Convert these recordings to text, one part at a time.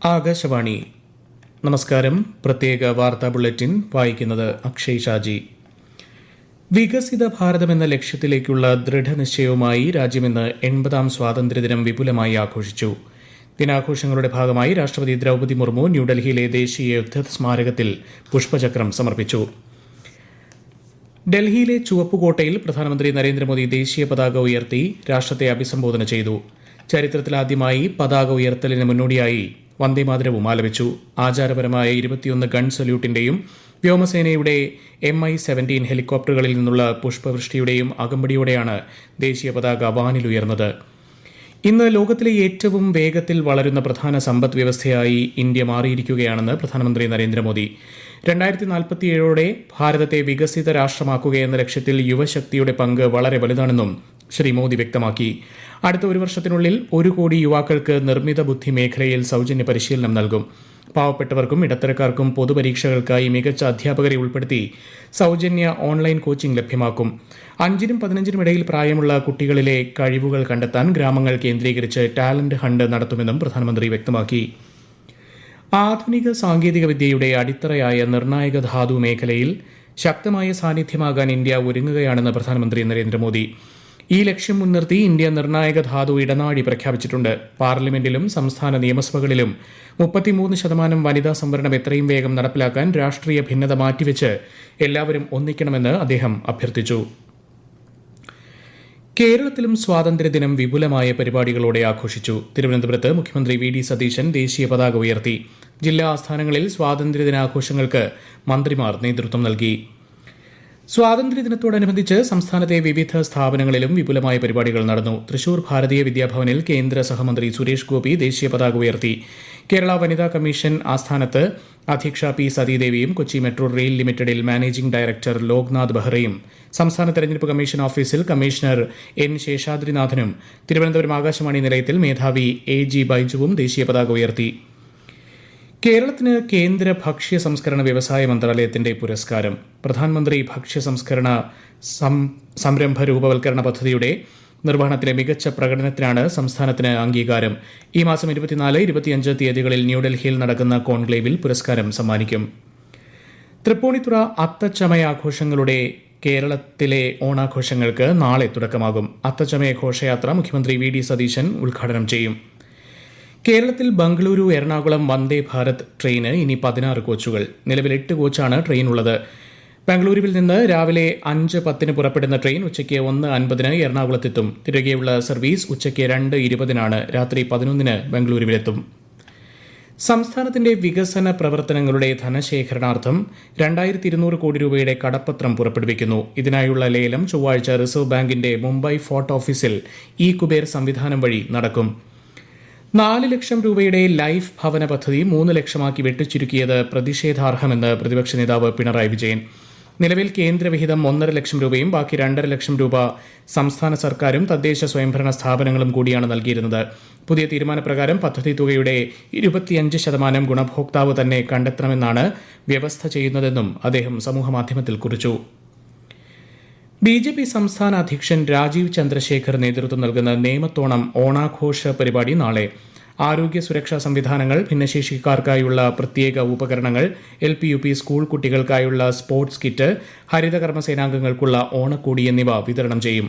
ആകാശവാണി. നമസ്കാരം. പ്രത്യേക വാർത്താ ബുള്ളറ്റിൻ വായിക്കുന്നത് അക്ഷയ് ഷാജി. വികസിത ഭാരതം എന്ന ലക്ഷ്യത്തിലേക്കുള്ള ദൃഢനിശ്ചയവുമായി രാജ്യമിന്ന് 80ാം സ്വാതന്ത്ര്യദിനം വിപുലമായി ആഘോഷിച്ചു. ദിനാഘോഷങ്ങളുടെ ഭാഗമായി രാഷ്ട്രപതി ദ്രൌപദി മുർമു ന്യൂഡൽഹിയിലെ ദേശീയ യുദ്ധ സ്മാരകത്തിൽ പുഷ്പചക്രം സമർപ്പിച്ചു. ഡൽഹിയിലെ ചുവപ്പുകോട്ടയിൽ പ്രധാനമന്ത്രി നരേന്ദ്രമോദി ദേശീയ പതാക ഉയർത്തി രാഷ്ട്രത്തെ അഭിസംബോധന ചെയ്തു. ചരിത്രത്തിലാദ്യമായി പതാക ഉയർത്തലിന് മുന്നോടിയായി വന്ദേമാതരവും ആലപിച്ചു. ആചാരപരമായ 21 ഗൺ സല്യൂട്ടിന്റെയും വ്യോമസേനയുടെ Mi-17 ഹെലികോപ്റ്ററുകളിൽ നിന്നുള്ള പുഷ്പവൃഷ്ടിയുടെയും അകമ്പടിയോടെയാണ് ദേശീയ പതാക വാനിലുയർന്നത്. ഇന്ന് ലോകത്തിലെ ഏറ്റവും വേഗത്തിൽ വളരുന്ന പ്രധാന സമ്പദ് വ്യവസ്ഥയായി ഇന്ത്യ മാറിയിരിക്കുകയാണെന്ന് പ്രധാനമന്ത്രി നരേന്ദ്രമോദി. 2047 ഭാരതത്തെ വികസിത രാഷ്ട്രമാക്കുകയെന്ന ലക്ഷ്യത്തിൽ യുവശക്തിയുടെ പങ്ക് വളരെ വലുതാണെന്നും ശ്രീ മോദി വ്യക്തമാക്കി. അടുത്ത ഒരു വർഷത്തിനുള്ളിൽ 1 കോടി യുവാക്കൾക്ക് നിർമ്മിത ബുദ്ധി മേഖലയിൽ സൌജന്യ പരിശീലനം നൽകും. പാവപ്പെട്ടവർക്കും ഇടത്തരക്കാർക്കും പൊതുപരീക്ഷകൾക്കായി മികച്ച അധ്യാപകരെ ഉൾപ്പെടുത്തി സൌജന്യ ഓൺലൈൻ കോച്ചിംഗ് ലഭ്യമാക്കും. 5നും 15നും ഇടയിൽ പ്രായമുള്ള കുട്ടികളിലെ കഴിവുകൾ കണ്ടെത്താൻ ഗ്രാമങ്ങൾ കേന്ദ്രീകരിച്ച് ടാലന്റ് ഹണ്ട് നടത്തുമെന്നും പ്രധാനമന്ത്രി വ്യക്തമാക്കി. ആധുനിക സാങ്കേതികവിദ്യയുടെ അടിത്തറയായ നിർണായക ധാതു മേഖലയിൽ ശക്തമായ സാന്നിധ്യമാകാൻ ഇന്ത്യ ഒരുങ്ങുകയാണെന്ന് പ്രധാനമന്ത്രി നരേന്ദ്രമോദി. ഈ ലക്ഷ്യം മുൻനിർത്തി ഇന്ത്യ നിർണായക ധാതു ഇടനാഴി പ്രഖ്യാപിച്ചിട്ടുണ്ട്. പാർലമെന്റിലും സംസ്ഥാന നിയമസഭകളിലും 33% വനിതാ സംവരണം എത്രയും വേഗം നടപ്പിലാക്കാൻ രാഷ്ട്രീയ ഭിന്നത മാറ്റിവെച്ച് എല്ലാവരും ഒന്നിക്കണമെന്ന് അദ്ദേഹം അഭ്യർത്ഥിച്ചു. കേരളത്തിലും സ്വാതന്ത്ര്യദിനം വിപുലമായ പരിപാടികളോടെ ആഘോഷിച്ചു. തിരുവനന്തപുരത്ത് മുഖ്യമന്ത്രി വി ഡി സതീശൻ ദേശീയ പതാക ഉയർത്തി. ജില്ലാ ആസ്ഥാനങ്ങളിൽ സ്വാതന്ത്ര്യദിനാഘോഷങ്ങൾക്ക് മന്ത്രിമാർ നേതൃത്വം നൽകി. സ്വാതന്ത്ര്യദിനത്തോടനുബന്ധിച്ച് സംസ്ഥാനത്തെ വിവിധ സ്ഥാപനങ്ങളിലും വിപുലമായ പരിപാടികൾ നടന്നു. തൃശൂർ ഭാരതീയ വിദ്യാഭവനിൽ കേന്ദ്ര സഹമന്ത്രി സുരേഷ് ഗോപി ദേശീയ പതാക ഉയർത്തി. കേരള വനിതാ കമ്മീഷൻ ആസ്ഥാനത്ത് അധ്യക്ഷ പി സതീദേവിയും കൊച്ചി മെട്രോ റെയിൽ ലിമിറ്റഡിൽ മാനേജിംഗ് ഡയറക്ടർ ലോക്നാഥ് ബെഹ്റയും സംസ്ഥാന തെരഞ്ഞെടുപ്പ് കമ്മീഷൻ ഓഫീസിൽ കമ്മീഷണർ എൻ ശേഷാദ്രിനാഥനും തിരുവനന്തപുരം ആകാശവാണി നിലയത്തിൽ മേധാവി AG ബൈജുവും ദേശീയ പതാക ഉയർത്തി. കേരളത്തിന് കേന്ദ്ര ഭക്ഷ്യ സംസ്കരണ വ്യവസായ മന്ത്രാലയത്തിന്റെ പുരസ്കാരം. പ്രധാനമന്ത്രി ഭക്ഷ്യ സംസ്കരണ സംരംഭ രൂപവൽക്കരണ പദ്ധതിയുടെ നിർവഹണത്തിലെ മികച്ച പ്രകടനത്തിനാണ് സംസ്ഥാനത്തിന് അംഗീകാരം. ഈ മാസം 24, 25 തീയതികളിൽ ന്യൂഡൽഹിയിൽ നടക്കുന്ന കോൺക്ലേവിൽ പുരസ്കാരം സമ്മാനിക്കും. തൃപ്പൂണിത്തുറ അത്തച്ചമയാഘോഷങ്ങളുടെ കേരളത്തിലെ ഓണാഘോഷങ്ങൾക്ക് നാളെ തുടക്കമാകും. അത്തച്ചമയ ഘോഷയാത്ര മുഖ്യമന്ത്രി വി ഡി സതീശൻ ഉദ്ഘാടനം ചെയ്യും. കേരളത്തിൽ ബംഗളൂരു എറണാകുളം വന്ദേ ഭാരത് ട്രെയിന് ഇനി 16 കോച്ചുകൾ. നിലവിൽ 8 കോച്ചാണ് ട്രെയിനുള്ളത്. ബംഗളൂരുവിൽ നിന്ന് രാവിലെ 5:10 പുറപ്പെടുന്ന ട്രെയിൻ ഉച്ചയ്ക്ക് 1:50 എറണാകുളത്തെത്തും. തിരികെയുള്ള സർവീസ് ഉച്ചയ്ക്ക് 2:20 രാത്രി 11 ബംഗളൂരുവിലെത്തും. സംസ്ഥാനത്തിന്റെ വികസന പ്രവർത്തനങ്ങളുടെ ധനശേഖരണാർത്ഥം 2200 കോടി രൂപയുടെ കടപ്പത്രം പുറപ്പെടുവിക്കുന്നു. ഇതിനായുള്ള ലേലം ചൊവ്വാഴ്ച റിസർവ് ബാങ്കിന്റെ മുംബൈ ഫോർട്ട് ഓഫീസിൽ കുബേർ സംവിധാനം വഴി നടക്കും. 4 ലക്ഷം രൂപയുടെ ലൈഫ് ഭവന പദ്ധതി 3 ലക്ഷമാക്കി വെട്ടിച്ചുരുക്കിയത് പ്രതിഷേധാർഹമെന്ന് പ്രതിപക്ഷ നേതാവ് പിണറായി വിജയൻ. നിലവിൽ കേന്ദ്രവിഹിതം 1.5 ലക്ഷം രൂപയും ബാക്കി 2.5 ലക്ഷം രൂപ സംസ്ഥാന സർക്കാരും തദ്ദേശ സ്വയംഭരണ സ്ഥാപനങ്ങളും കൂടിയാണ് നൽകിയിരുന്നത്. പുതിയ തീരുമാനപ്രകാരം പദ്ധതി തുകയുടെ 25% ഗുണഭോക്താവ് തന്നെ കണ്ടെത്തണമെന്നാണ് വ്യവസ്ഥ ചെയ്യുന്നതെന്നും അദ്ദേഹം സമൂഹമാധ്യമത്തിൽ കുറിച്ചു. BJP സംസ്ഥാന അധ്യക്ഷൻ രാജീവ് ചന്ദ്രശേഖർ നേതൃത്വം നൽകുന്ന നേമത്തോണം ഓണാഘോഷ പരിപാടി നാളെ. ആരോഗ്യ സുരക്ഷാ സംവിധാനങ്ങൾ, ഭിന്നശേഷിക്കാർക്കായുള്ള പ്രത്യേക ഉപകരണങ്ങൾ, LP UP സ്കൂൾ കുട്ടികൾക്കായുള്ള സ്പോർട്സ് കിറ്റ്, ഹരിതകർമ്മ സേനാംഗങ്ങൾക്കുള്ള ഓണക്കോടി എന്നിവ വിതരണം ചെയ്യും.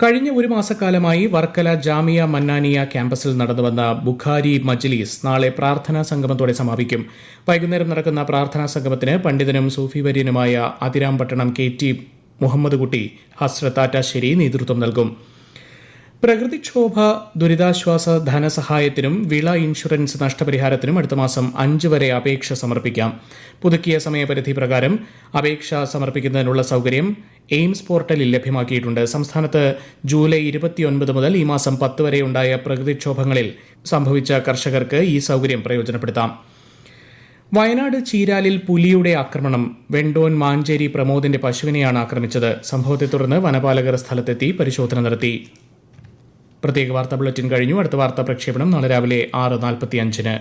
കഴിഞ്ഞ ഒരു മാസക്കാലമായി വർക്കല ജാമിയ മന്നാനിയ ക്യാമ്പസിൽ നടന്നുവന്ന ബുഖാരി മജ്ലിസ് നാളെ പ്രാർത്ഥനാ സംഗമത്തോടെ സമാപിക്കും. വൈകുന്നേരം നടക്കുന്ന പ്രാർത്ഥനാ സംഗമത്തിന് പണ്ഡിതനും സൂഫി വര്യനുമായ അതിരാമ്പട്ടണം KT മുഹമ്മദ് കുട്ടി ഹസ്രത്ത് ആറ്റാശ്ശേരി നേതൃത്വം നൽകും. പ്രകൃതിക്ഷോഭ ദുരിതാശ്വാസ ധനസഹായത്തിനും വിള ഇൻഷുറൻസ് നഷ്ടപരിഹാരത്തിനും അടുത്ത മാസം 5 വരെ അപേക്ഷ സമർപ്പിക്കാം. പുതുക്കിയ സമയപരിധി പ്രകാരം അപേക്ഷ സമർപ്പിക്കുന്നതിനുള്ള സൌകര്യം എയിംസ് പോർട്ടലിൽ ലഭ്യമാക്കിയിട്ടുണ്ട്. സംസ്ഥാനത്ത് ജൂലൈ 29 മുതൽ ഈ മാസം 10 വരെ ഉണ്ടായ പ്രകൃതിക്ഷോഭങ്ങളിൽ സംഭവിച്ച കർഷകർക്ക് ഈ സൌകര്യം പ്രയോജനപ്പെടുത്താം. വയനാട് ചീരാലിൽ പുലിയുടെ ആക്രമണം. വെണ്ടോൻ മാഞ്ചേരി പ്രമോദിന്റെ പശുവിനെയാണ് ആക്രമിച്ചത്. സംഭവത്തെ തുടർന്ന് വനപാലകർ സ്ഥലത്തെത്തി പരിശോധന നടത്തി. പ്രത്യേക വാർത്താ ബുള്ളറ്റിൻ കഴിഞ്ഞു. അടുത്ത വാർത്താ പ്രക്ഷേപണം നാളെ രാവിലെ 6:45.